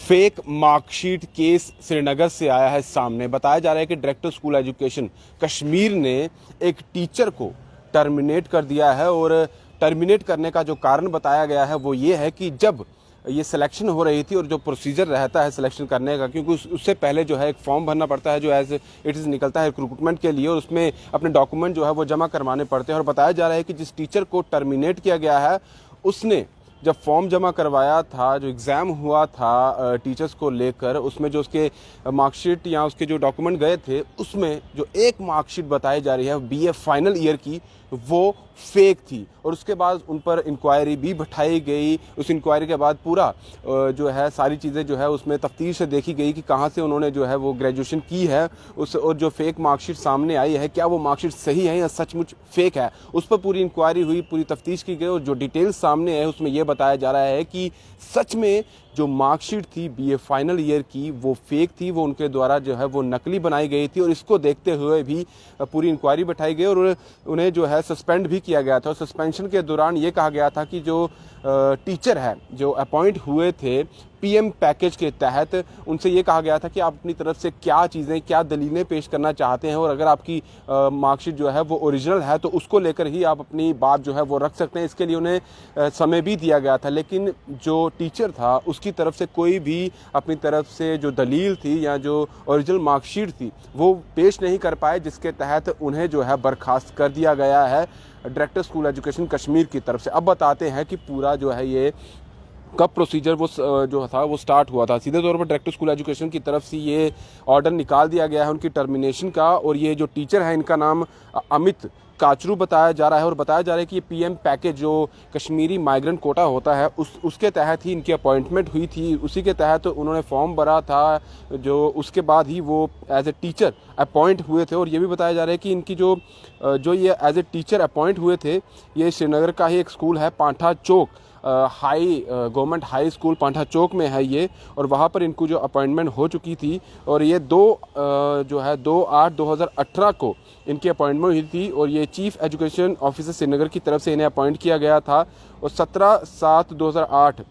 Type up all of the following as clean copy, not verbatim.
Fake marksheet case Srinagar से आया है सामने। बताया जा रहा है कि डायरेक्टर स्कूल एजुकेशन कश्मीर ने एक टीचर को टर्मिनेट कर दिया है और टर्मिनेट करने का जो कारण बताया गया है वो ये है कि जब ये सिलेक्शन हो रही थी और जो प्रोसीजर रहता है सिलेक्शन करने का, क्योंकि उससे पहले जो है एक फॉर्म भरना पड़ता है जो एज इट इज़ निकलता है रिक्रूटमेंट के लिए, और उसमें अपने डॉक्यूमेंट जो है वो जमा करवाने पड़ते हैं। और बताया जा रहा है कि जिस टीचर को टर्मिनेट किया गया है उसने जब फॉर्म जमा करवाया था, जो एग्ज़ाम हुआ था टीचर्स को लेकर, उसमें जो उसके मार्कशीट या उसके जो डॉक्यूमेंट गए थे उसमें जो एक मार्कशीट बताई जा रही है बीए फाइनल ईयर की वो फेक थी। और उसके बाद उन पर इंक्वायरी भी बैठाई गई। उस इंक्वायरी के बाद पूरा जो है सारी चीज़ें जो है उसमें तफ्तीश से देखी गई कि कहाँ से उन्होंने जो है वो ग्रेजुएशन की है उस, और जो फेक मार्कशीट सामने आई है क्या वो मार्कशीट सही है या सचमुच फेक है, उस पर पूरी इंक्वायरी हुई, पूरी तफ्तीश की गई। और जो डिटेल्स सामने है उसमें यह बताया जा रहा है कि सच में जो मार्कशीट थी बीए फाइनल ईयर की वो फेक थी, वो उनके द्वारा जो है वो नकली बनाई गई थी। और इसको देखते हुए भी पूरी इंक्वायरी बैठाई गई और उन्हें जो है सस्पेंड भी किया गया था। और सस्पेंशन के दौरान ये कहा गया था कि जो टीचर है जो अपॉइंट हुए थे पीएम पैकेज के तहत, उनसे ये कहा गया था कि आप अपनी तरफ से क्या चीज़ें, क्या दलीलें पेश करना चाहते हैं, और अगर आपकी मार्कशीट जो है वो ओरिजिनल है तो उसको लेकर ही आप अपनी बात जो है वो रख सकते हैं। इसके लिए उन्हें समय भी दिया गया था, लेकिन जो टीचर था उसकी तरफ से कोई भी अपनी तरफ से जो दलील थी या जो ओरिजिनल मार्कशीट थी वो पेश नहीं कर पाए, जिसके तहत उन्हें जो है बर्खास्त कर दिया गया है डायरेक्टर स्कूल एजुकेशन कश्मीर की तरफ से। अब बताते हैं कि पूरा जो है ये कब प्रोसीजर वो जो था वो स्टार्ट हुआ था। सीधे तौर पर डायरेक्टर स्कूल एजुकेशन की तरफ से ये ऑर्डर निकाल दिया गया है उनकी टर्मिनेशन का। और ये जो टीचर है इनका नाम अमित काचरू बताया जा रहा है। और बताया जा रहा है कि ये पीएम पैकेज जो कश्मीरी माइग्रेंट कोटा होता है उसके तहत ही इनकी अपॉइंटमेंट हुई थी। उसी के तहत उन्होंने फॉर्म भरा था, जो उसके बाद ही वो एज ए टीचर अपॉइंट हुए थे। और ये भी बताया जा रहा है कि इनकी जो ये एज ए टीचर अपॉइंट हुए थे ये श्रीनगर का ही एक स्कूल है पांठा चौक high government high school Pantha चौक में है ये, और वहाँ पर इनको जो अपॉइंटमेंट हो चुकी थी। और ये 2/8/2018 को इनकी अपॉइंटमेंट हुई थी। और ये चीफ एजुकेशन ऑफिसर श्रीनगर की तरफ से इन्हें अपॉइंट किया गया था। और 17/7/2008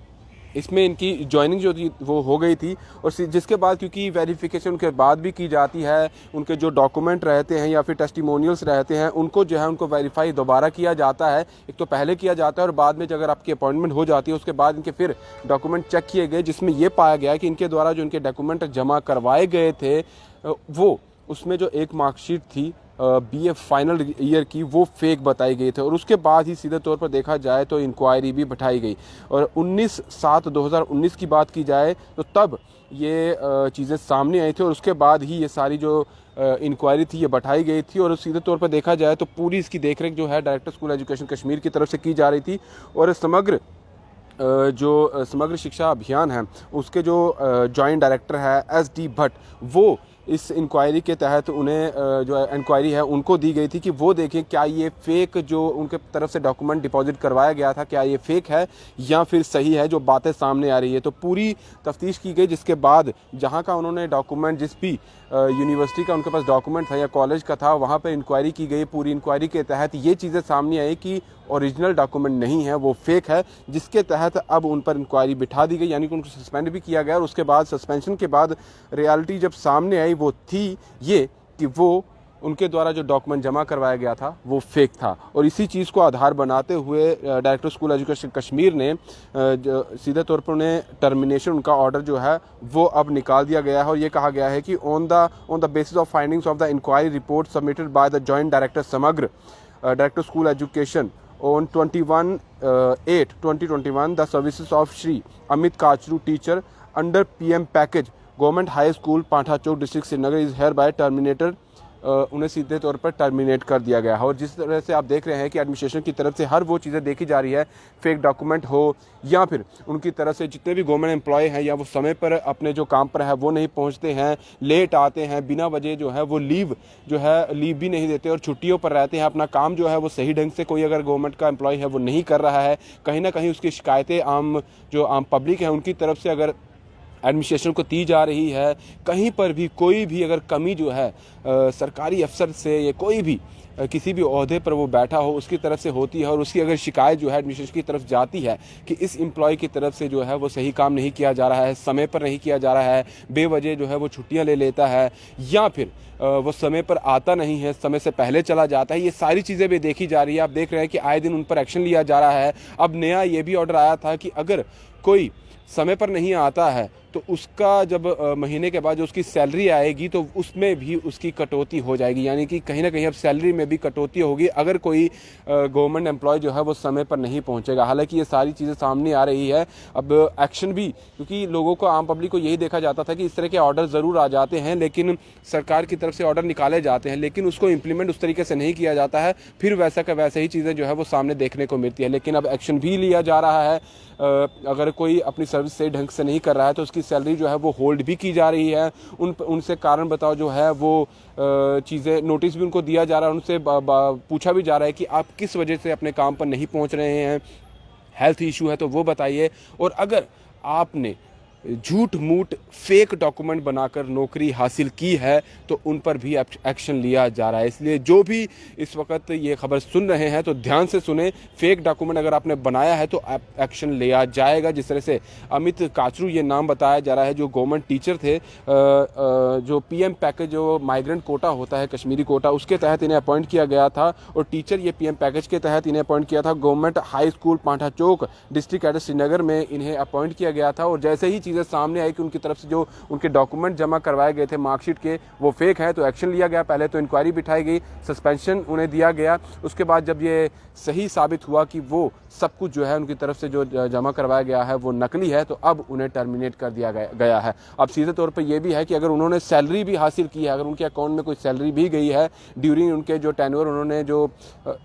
इसमें इनकी ज्वाइनिंग जो थी वो हो गई थी। और जिसके बाद क्योंकि वेरिफिकेशन के बाद भी की जाती है, उनके जो डॉक्यूमेंट रहते हैं या फिर टेस्टिमोनियल्स रहते हैं उनको जो है उनको वेरीफाई दोबारा किया जाता है। एक तो पहले किया जाता है और बाद में जब अगर आपकी अपॉइंटमेंट हो जाती है उसके बाद इनके फिर डॉक्यूमेंट चेक किए गए, जिसमें ये पाया गया कि इनके द्वारा जो इनके डॉक्यूमेंट जमा करवाए गए थे वो उसमें जो एक मार्कशीट थी बीए फाइनल ईयर की वो फेक बताई गई थी। और उसके बाद ही सीधे तौर पर देखा जाए तो इंक्वायरी भी बैठाई गई। और 19/7/2019 की बात की जाए तो तब ये चीज़ें सामने आई थी और उसके बाद ही ये सारी जो इंक्वायरी थी ये बैठाई गई थी। और सीधे तौर पर देखा जाए तो पूरी इसकी देखरेख जो है डायरेक्टर स्कूल एजुकेशन कश्मीर की तरफ से की जा रही थी। और समग्र शिक्षा अभियान है उसके जो जॉइंट डायरेक्टर है SD भट्ट, वो इस इंक्वायरी के तहत उन्हें जो इंक्वायरी है उनको दी गई थी कि वो देखें क्या ये फेक जो उनके तरफ से डॉक्यूमेंट डिपॉजिट करवाया गया था क्या ये फेक है या फिर सही है जो बातें सामने आ रही है। तो पूरी तफ्तीश की गई, जिसके बाद जहां का उन्होंने डॉक्यूमेंट जिस भी यूनिवर्सिटी का उनके पास डॉक्यूमेंट था या कॉलेज का था वहाँ पर इंक्वायरी की गई। पूरी इंक्वायरी के तहत ये चीज़ें सामने आई कि ओरिजिनल डॉक्यूमेंट नहीं है, वो फेक है, जिसके तहत अब उन पर इंक्वायरी बिठा दी गई, यानी कि उनको सस्पेंड भी किया गया। और उसके बाद सस्पेंशन के बाद रियलिटी जब सामने आई वो थी ये कि वो उनके द्वारा जो डॉक्यूमेंट जमा करवाया गया था वो फेक था। और इसी चीज़ को आधार बनाते हुए डायरेक्टर स्कूल एजुकेशन कश्मीर ने सीधे तौर पर उन्हें टर्मिनेशन उनका ऑर्डर जो है वो अब निकाल दिया गया है। और ये कहा गया है कि on the basis of findings of the inquiry report submitted by the joint director Samagra director school education on 21/8/2021 the services of Shri Amit Kachru teacher under PM package Government High School Pantha Chowk district Srinagar is hereby terminated। उन्हें सीधे तौर पर terminate कर दिया गया है। और जिस तरह से आप देख रहे हैं कि एडमिनिस्ट्रेशन की तरफ से हर वो चीज़ें देखी जा रही है, फेक डॉक्यूमेंट हो या फिर उनकी तरफ से जितने भी गवर्नमेंट एम्प्लॉय हैं या वो समय पर अपने जो काम पर है वो नहीं पहुंचते हैं, लेट आते हैं, बिना वजह जो है वो लीव भी नहीं देते और छुट्टियों पर रहते हैं। अपना काम जो है वो सही ढंग से कोई अगर गवर्नमेंट का एम्प्लॉय है वो नहीं कर रहा है, कहीं ना कहीं उसकी शिकायतें आम पब्लिक है उनकी तरफ से अगर एडमिनिस्ट्रेशन को दी जा रही है, कहीं पर भी कोई भी अगर कमी जो है सरकारी अफसर से या कोई भी किसी भी ओहदे पर वो बैठा हो उसकी तरफ से होती है, और उसकी अगर शिकायत जो है एडमिनिस्ट्रेशन की तरफ जाती है कि इस एम्प्लॉय की तरफ से जो है वो सही काम नहीं किया जा रहा है, समय पर नहीं किया जा रहा है, बेवजह जो है वो छुट्टियां ले लेता है, या फिर वो समय पर आता नहीं है, समय से पहले चला जाता है, ये सारी चीज़ें भी देखी जा रही है। आप देख रहे हैं कि आए दिन उन पर एक्शन लिया जा रहा है। अब नया ये भी ऑर्डर आया था कि अगर कोई समय पर नहीं आता है तो उसका जब महीने के बाद जो उसकी सैलरी आएगी तो उसमें भी उसकी कटौती हो जाएगी, यानी कि कहीं ना कहीं अब सैलरी में भी कटौती होगी अगर कोई गवर्नमेंट एम्प्लॉय जो है वो समय पर नहीं पहुंचेगा। हालांकि ये सारी चीज़ें सामने आ रही है, अब एक्शन भी, क्योंकि लोगों को, आम पब्लिक को यही देखा जाता था कि इस तरह के ऑर्डर ज़रूर आ जाते हैं, लेकिन सरकार की तरफ से ऑर्डर निकाले जाते हैं लेकिन उसको इम्प्लीमेंट उस तरीके से नहीं किया जाता है, फिर वैसा का वैसे ही चीज़ें जो है वो सामने देखने को मिलती है। लेकिन अब एक्शन भी लिया जा रहा है, अगर कोई अपनी सर्विस सही ढंग से नहीं कर रहा है तो उसकी सैलरी जो है वो होल्ड भी की जा रही है। उनसे कारण बताओ जो है वो चीज़ें, नोटिस भी उनको दिया जा रहा है, उनसे पूछा भी जा रहा है कि आप किस वजह से अपने काम पर नहीं पहुंच रहे हैं, हेल्थ इशू है तो वो बताइए। और अगर आपने झूठ मूठ फेक डॉक्यूमेंट बनाकर नौकरी हासिल की है तो उन पर भी एक्शन लिया जा रहा है। इसलिए जो भी इस वक्त ये खबर सुन रहे हैं तो ध्यान से सुने, फेक डॉक्यूमेंट अगर आपने बनाया है तो एक्शन लिया जाएगा। जिस तरह से अमित काचरू ये नाम बताया जा रहा है, जो गवर्नमेंट टीचर थे, जो पीएम पैकेज, जो माइग्रेंट कोटा होता है, कश्मीरी कोटा, उसके तहत इन्हें अपॉइंट किया गया था, और टीचर ये पीएम पैकेज के तहत इन्हें अपॉइंट किया था। गवर्नमेंट हाई स्कूल पांठा चौक डिस्ट्रिक्ट एड श्रीनगर में इन्हें अपॉइंट किया गया था, और जैसे ही चीज़ें सामने आई कि उनकी तरफ से जो उनके डॉक्यूमेंट जमा करवाए गए थे मार्कशीट के वो फेक है, तो एक्शन लिया गया। पहले तो इंक्वायरी बिठाई गई, सस्पेंशन उन्हें दिया गया। उसके बाद जब ये सही साबित हुआ कि वो सब कुछ जो है उनकी तरफ से जो जमा करवाया गया है वो नकली है, तो अब उन्हें टर्मिनेट कर दिया गया है। अब सीधे तौर पर यह भी है कि अगर उन्होंने सैलरी भी हासिल की है, अगर उनके अकाउंट में कोई सैलरी भी गई है ड्यूरिंग उनके जो टेन्योर, उन्होंने जो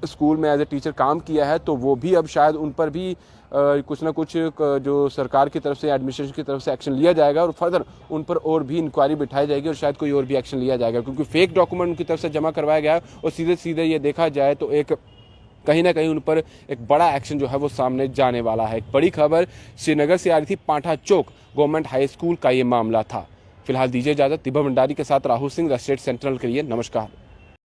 स्कूल में एज ए टीचर काम किया है, तो वो भी अब शायद उन पर भी कुछ ना कुछ जो सरकार की तरफ से, एडमिनिस्ट्रेशन की तरफ से एक्शन लिया जाएगा, और फर्दर उन पर और भी इंक्वायरी बिठाई जाएगी और शायद कोई और भी एक्शन लिया जाएगा, क्योंकि फेक डॉक्यूमेंट उनकी तरफ से जमा करवाया गया है। और सीधे सीधे ये देखा जाए तो एक कहीं ना कहीं उन पर एक बड़ा एक्शन जो है वो सामने जाने वाला है। एक बड़ी खबर श्रीनगर से आ रही थी, पांठा चौक गवर्नमेंट हाई स्कूल का ये मामला था। फिलहाल दीजिए इजाजत। दिभा भंडारी के साथ Rahul Singh, the state central के लिए। नमस्कार।